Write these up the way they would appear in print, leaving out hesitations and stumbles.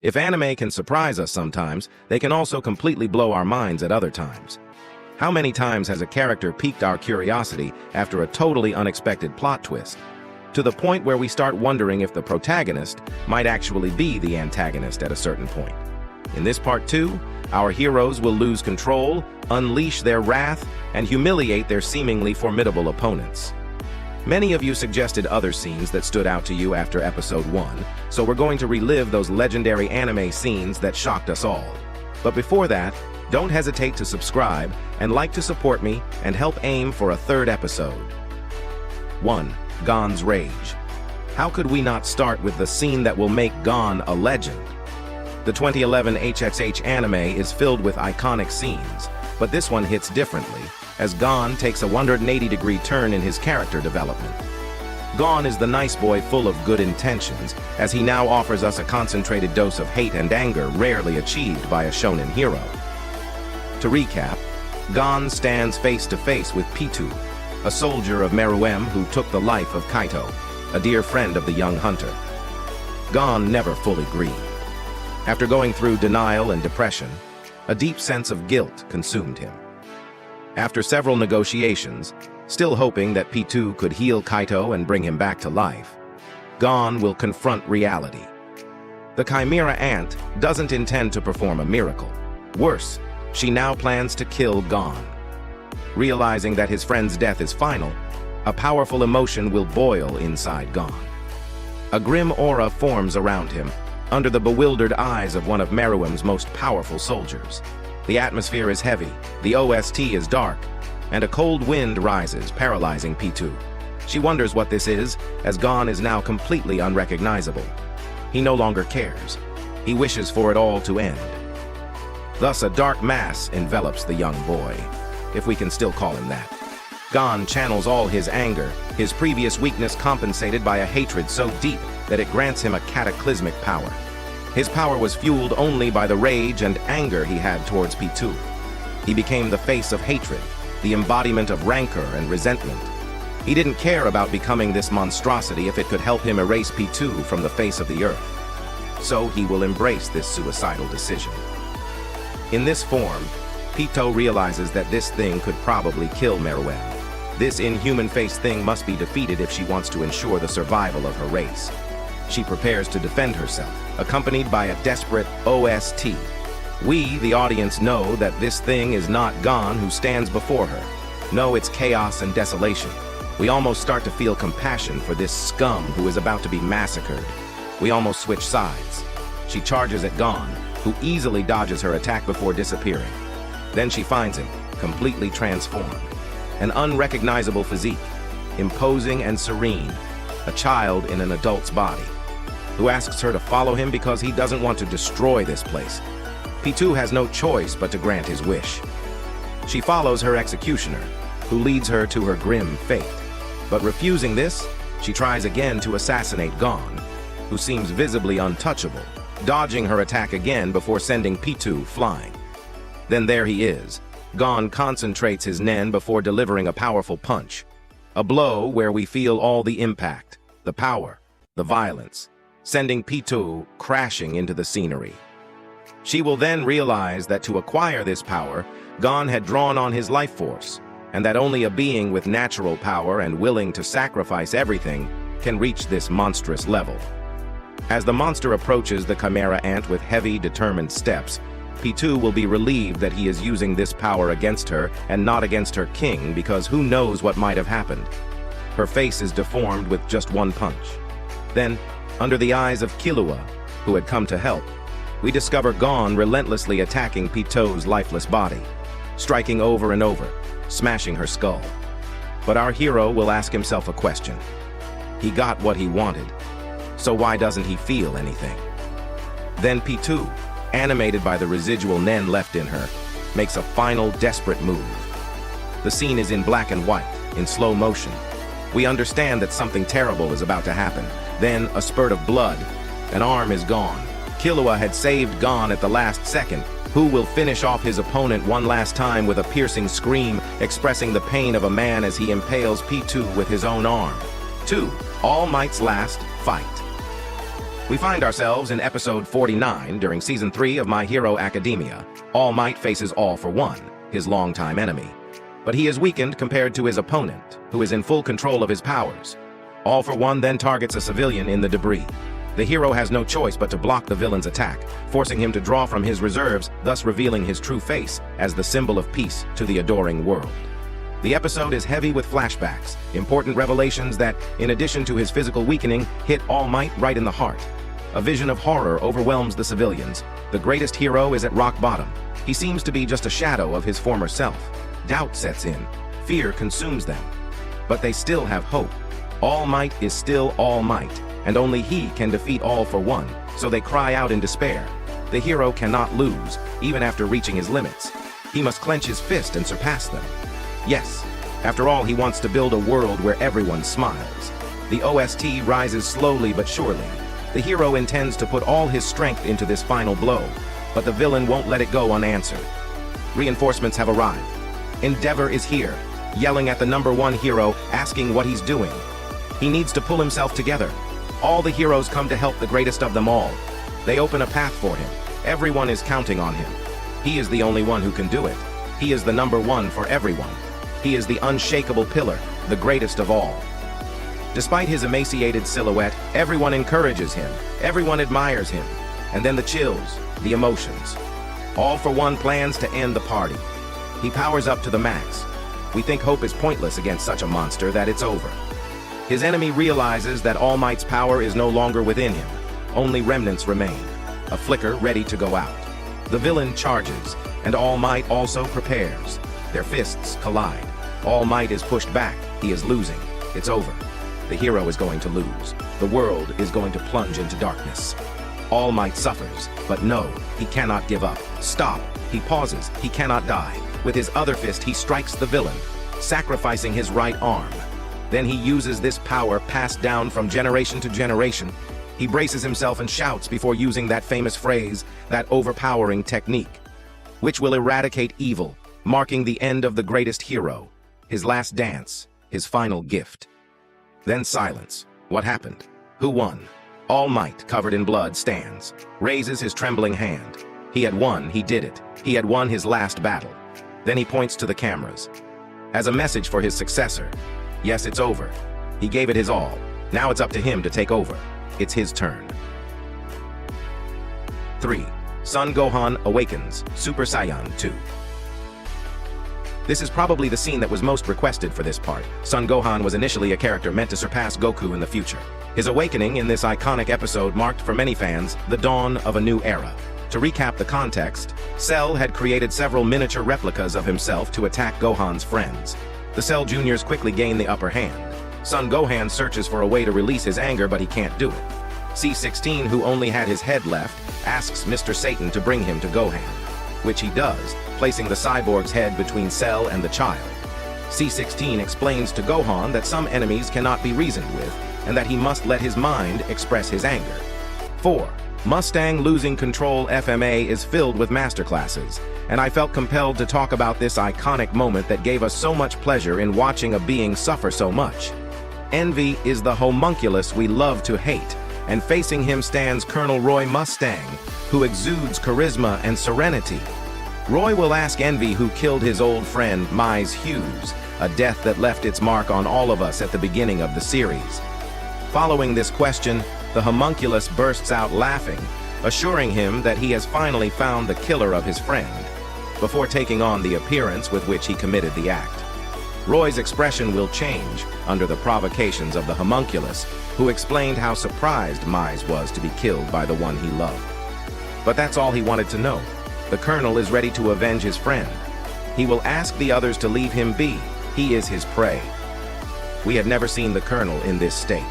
If anime can surprise us sometimes, they can also completely blow our minds at other times. How many times has a character piqued our curiosity after a totally unexpected plot twist, to the point where we start wondering if the protagonist might actually be the antagonist at a certain point? In this part 2, our heroes will lose control, unleash their wrath, and humiliate their seemingly formidable opponents. Many of you suggested other scenes that stood out to you after episode 1, so we're going to relive those legendary anime scenes that shocked us all. But before that, don't hesitate to subscribe and like to support me and help aim for a 3rd episode. 1. Gon's Rage. How could we not start with the scene that will make Gon a legend? The 2011 HXH anime is filled with iconic scenes, but this one hits differently, as Gon takes a 180-degree turn in his character development. Gon is the nice boy full of good intentions, as he now offers us a concentrated dose of hate and anger rarely achieved by a shonen hero. To recap, Gon stands face to face with Pitou, a soldier of Meruem who took the life of Kaito, a dear friend of the young hunter. Gon never fully grieved. After going through denial and depression, a deep sense of guilt consumed him. After several negotiations, still hoping that Pitou could heal Kaito and bring him back to life, Gon will confront reality. The Chimera Ant doesn't intend to perform a miracle. Worse, she now plans to kill Gon. Realizing that his friend's death is final, a powerful emotion will boil inside Gon. A grim aura forms around him, under the bewildered eyes of one of Meruem's most powerful soldiers. The atmosphere is heavy, the OST is dark, and a cold wind rises, paralyzing Pitou. She wonders what this is, as Gon is now completely unrecognizable. He no longer cares. He wishes for it all to end. Thus, a dark mass envelops the young boy, if we can still call him that. Gon channels all his anger, his previous weakness compensated by a hatred so deep that it grants him a cataclysmic power. His power was fueled only by the rage and anger he had towards Pitou. He became the face of hatred, the embodiment of rancor and resentment. He didn't care about becoming this monstrosity if it could help him erase Pitou from the face of the earth. So he will embrace this suicidal decision. In this form, Pitou realizes that this thing could probably kill Meruem. This inhuman-faced thing must be defeated if she wants to ensure the survival of her race. She prepares to defend herself, accompanied by a desperate OST. We, the audience, know that this thing is not Gon who stands before her. No, it's chaos and desolation. We almost start to feel compassion for this scum who is about to be massacred. We almost switch sides. She charges at Gon, who easily dodges her attack before disappearing. Then she finds him, completely transformed. An unrecognizable physique, imposing and serene, a child in an adult's body, who asks her to follow him because he doesn't want to destroy this place. Pitou has no choice but to grant his wish. She follows her executioner, who leads her to her grim fate. But refusing this, she tries again to assassinate Gon, who seems visibly untouchable, dodging her attack again before sending Pitou flying. Then there he is. Gon concentrates his nen before delivering a powerful punch. A blow where we feel all the impact, the power, the violence, sending Pitou crashing into the scenery. She will then realize that to acquire this power, Gon had drawn on his life force, and that only a being with natural power and willing to sacrifice everything can reach this monstrous level. As the monster approaches the Chimera Ant with heavy, determined steps, Pitou will be relieved that he is using this power against her and not against her king, because who knows what might have happened. Her face is deformed with just one punch. Then, under the eyes of Killua, who had come to help, we discover Gon relentlessly attacking Pitou's lifeless body, striking over and over, smashing her skull. But our hero will ask himself a question. He got what he wanted, so why doesn't he feel anything? Then Pitou, animated by the residual nen left in her, makes a final desperate move. The scene is in black and white, in slow motion. We understand that something terrible is about to happen. Then a spurt of blood, an arm is gone. Killua had saved Gon at the last second. Who will finish off his opponent one last time with a piercing scream, expressing the pain of a man as he impales Pitou with his own arm. 2. All Might's last fight. We find ourselves in episode 49 during season 3 of My Hero Academia. All Might faces All for One, his longtime enemy. But he is weakened compared to his opponent, who is in full control of his powers. All for One then targets a civilian in the debris. The hero has no choice but to block the villain's attack, forcing him to draw from his reserves, thus revealing his true face as the symbol of peace to the adoring world. The episode is heavy with flashbacks, important revelations that, in addition to his physical weakening, hit All Might right in the heart. A vision of horror overwhelms the civilians. The greatest hero is at rock bottom. He seems to be just a shadow of his former self. Doubt sets in. Fear consumes them. But they still have hope. All Might is still All Might, and only he can defeat All for One, so they cry out in despair. The hero cannot lose, even after reaching his limits. He must clench his fist and surpass them. Yes, after all, he wants to build a world where everyone smiles. The OST rises slowly but surely. The hero intends to put all his strength into this final blow, but the villain won't let it go unanswered. Reinforcements have arrived. Endeavor is here, yelling at the #1 hero, asking what he's doing. He needs to pull himself together. All the heroes come to help the greatest of them all. They open a path for him. Everyone is counting on him. He is the only one who can do it. He is the #1 for everyone. He is the unshakable pillar, the greatest of all. Despite his emaciated silhouette, everyone encourages him. Everyone admires him. And then the chills, the emotions. All for One plans to end the party. He powers up to the max. We think hope is pointless against such a monster that it's over. His enemy realizes that All Might's power is no longer within him. Only remnants remain, a flicker ready to go out. The villain charges, and All Might also prepares. Their fists collide. All Might is pushed back. He is losing. It's over. The hero is going to lose. The world is going to plunge into darkness. All Might suffers, but no, he cannot give up. Stop. He pauses. He cannot die. With his other fist, he strikes the villain, sacrificing his right arm. Then he uses this power passed down from generation to generation. He braces himself and shouts before using that famous phrase, that overpowering technique, which will eradicate evil, marking the end of the greatest hero, his last dance, his final gift. Then silence. What happened? Who won? All Might, covered in blood, stands, raises his trembling hand. He had won, he did it. He had won his last battle. Then he points to the cameras. As a message for his successor. Yes, it's over. He gave it his all. Now it's up to him to take over. It's his turn. 3. Son Gohan awakens, Super Saiyan 2. This is probably the scene that was most requested for this part. Son Gohan was initially a character meant to surpass Goku in the future. His awakening in this iconic episode marked for many fans the dawn of a new era. To recap the context, Cell had created several miniature replicas of himself to attack Gohan's friends. The Cell Juniors quickly gain the upper hand. Son Gohan searches for a way to release his anger, but he can't do it. C-16, who only had his head left, asks Mr. Satan to bring him to Gohan, which he does, placing the cyborg's head between Cell and the child. C-16 explains to Gohan that some enemies cannot be reasoned with, and that he must let his mind express his anger. 4. Mustang losing control FMA is filled with masterclasses, and I felt compelled to talk about this iconic moment that gave us so much pleasure in watching a being suffer so much. Envy is the homunculus we love to hate, and facing him stands Colonel Roy Mustang, who exudes charisma and serenity. Roy will ask Envy who killed his old friend Mize Hughes, a death that left its mark on all of us at the beginning of the series. Following this question, the homunculus bursts out laughing, assuring him that he has finally found the killer of his friend, before taking on the appearance with which he committed the act. Roy's expression will change under the provocations of the homunculus, who explained how surprised Mize was to be killed by the one he loved. But that's all he wanted to know. The Colonel is ready to avenge his friend. He will ask the others to leave him be. He is his prey. We had never seen the Colonel in this state.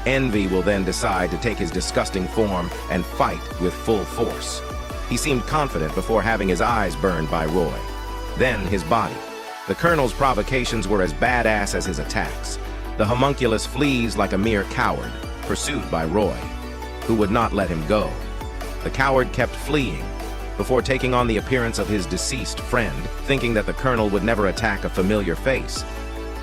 Envy will then decide to take his disgusting form and fight with full force. He seemed confident before having his eyes burned by Roy. Then his body. The Colonel's provocations were as badass as his attacks. The homunculus flees like a mere coward, pursued by Roy, who would not let him go. The coward kept fleeing, before taking on the appearance of his deceased friend, thinking that the Colonel would never attack a familiar face.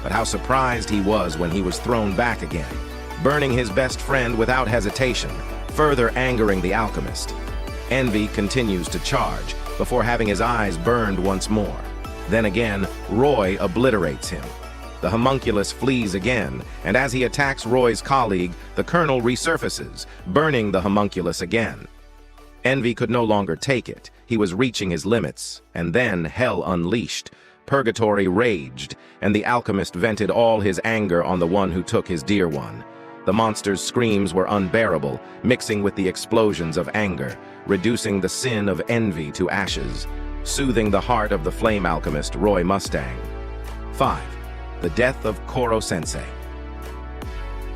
But how surprised he was when he was thrown back again, burning his best friend without hesitation. further angering the alchemist. Envy continues to charge, before having his eyes burned once more. Then again, Roy obliterates him. The homunculus flees again, and as he attacks Roy's colleague, the colonel resurfaces, burning the homunculus again. Envy could no longer take it. He was reaching his limits, and then hell unleashed. Purgatory raged, and the alchemist vented all his anger on the one who took his dear one. The monster's screams were unbearable, mixing with the explosions of anger, reducing the sin of envy to ashes, soothing the heart of the flame alchemist Roy Mustang. 5. The death of Koro-sensei.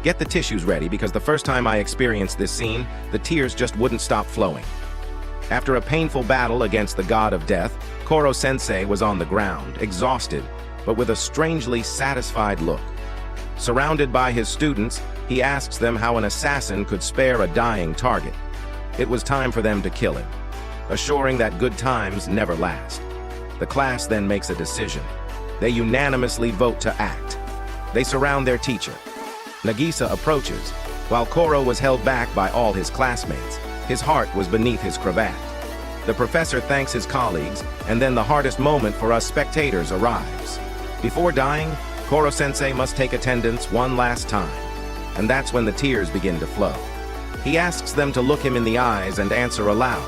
Get the tissues ready, because the first time I experienced this scene, the tears just wouldn't stop flowing. After a painful battle against the god of death, Koro-sensei was on the ground, exhausted, but with a strangely satisfied look. Surrounded by his students, he asks them how an assassin could spare a dying target. It was time for them to kill him, assuring that good times never last. The class then makes a decision. They unanimously vote to act. They surround their teacher. Nagisa approaches. While Koro was held back by all his classmates, his heart was beneath his cravat. The professor thanks his colleagues, and then the hardest moment for us spectators arrives. Before dying, Koro-sensei must take attendance one last time, and that's when the tears begin to flow. He asks them to look him in the eyes and answer aloud.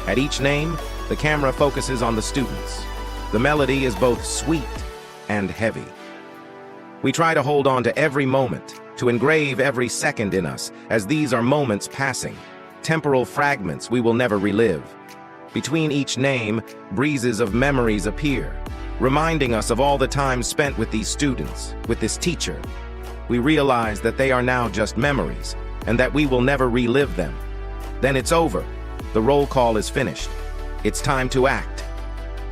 At each name, the camera focuses on the students. The melody is both sweet and heavy. We try to hold on to every moment, to engrave every second in us, as these are moments passing, temporal fragments we will never relive. Between each name, breezes of memories appear, reminding us of all the time spent with these students, with this teacher. We realize that they are now just memories, and that we will never relive them. Then it's over. The roll call is finished. It's time to act.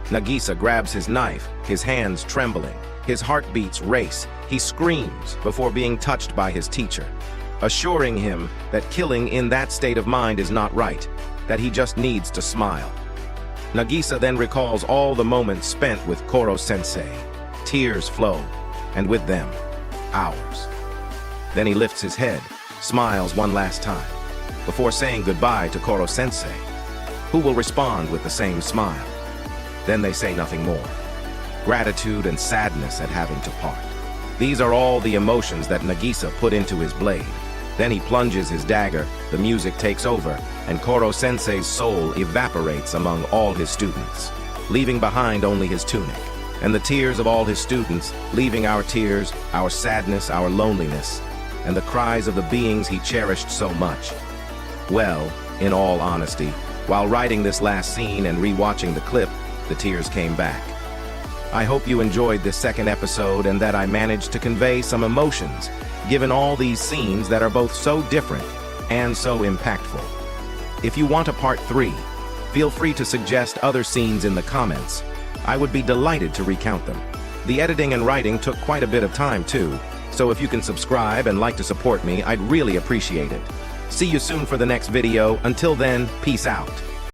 Nagisa grabs his knife, his hands trembling. His heartbeats race. He screams before being touched by his teacher, assuring him that killing in that state of mind is not right, that he just needs to smile. Nagisa then recalls all the moments spent with Koro-sensei. Tears flow, and with them, ours. Then he lifts his head, smiles one last time, before saying goodbye to Koro-sensei, who will respond with the same smile. Then they say nothing more. Gratitude and sadness at having to part. These are all the emotions that Nagisa put into his blade. Then he plunges his dagger, the music takes over, and Koro-sensei's soul evaporates among all his students, leaving behind only his tunic, and the tears of all his students, leaving our tears, our sadness, our loneliness, and the cries of the beings he cherished so much. Well, in all honesty, while writing this last scene and re-watching the clip, the tears came back. I hope you enjoyed this second episode and that I managed to convey some emotions, given all these scenes that are both so different and so impactful. If you want a part 3, feel free to suggest other scenes in the comments. I would be delighted to recount them. The editing and writing took quite a bit of time too, so if you can subscribe and like to support me, I'd really appreciate it. See you soon for the next video. Until then, peace out.